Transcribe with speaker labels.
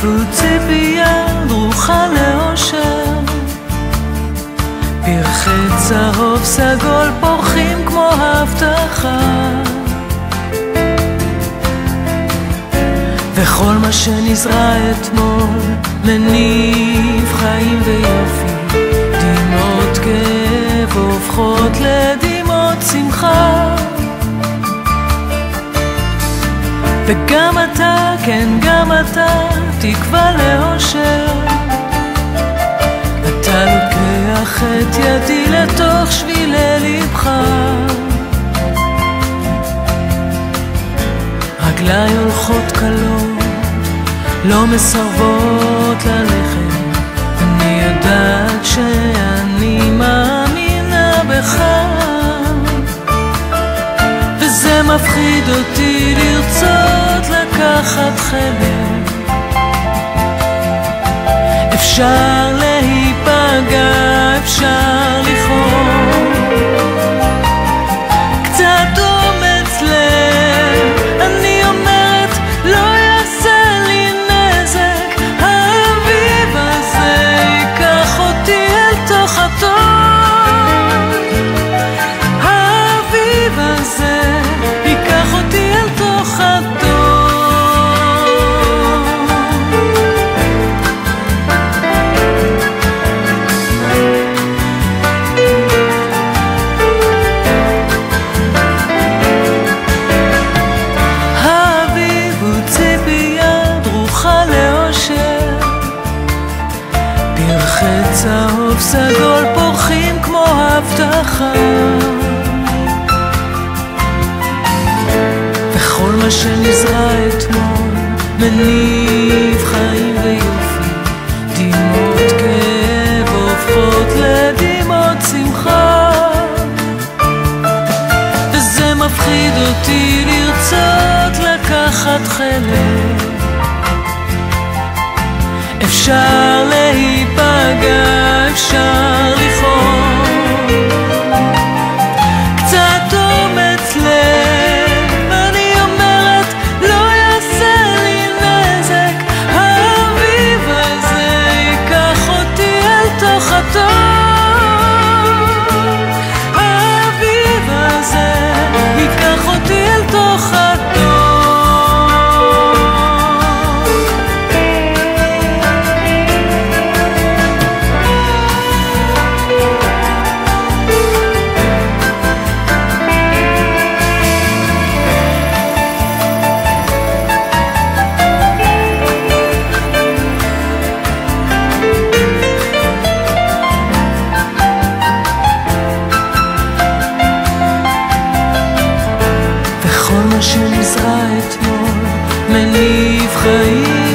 Speaker 1: וציפייה דרוכה לאושר, פרחי צהוב סגול פורחים כמו הבטחה, וכל מה שנזרע אתמול מניב חיים ויופי, דמעות כאב הופכות לדמעות שמחה. וגם אתה, כן גם אתה, תקווה לאושר, אתה לוקח את ידי לתוך שבילי לבך, רגליי הולכות קלות, לא מסרבות ללכת, אני יודעת שאני מאמינה בך, וזה מפחיד אותי לרצות לקחת חלק, אפשר להיפגע, אפשר לכאוב, קצת אומץ לב, אני אומרת לא יעשה לי נזק, האביב הזה ייקח אותי אל תוך התור, האביב הזה ייקח אותי אל תוך התור. פרחי צהוב סגול פורחים כמו הבטחה, וכל מה שנזרע אתמול מניב חיים ויופי, דמעות כאב הופכות לדמעות שמחה, וזה מפחיד אותי לרצות לקחת חלק, אפשר להיפגע, אפשר לכאוב, קצת אומץ לב, אני אומרת לא יעשה לי נזק, האביב הזה ייקח אותי אל תוך התור, האביב הזה ייקח אותי אל תוך התור. שנזרע אתמול מניב חיים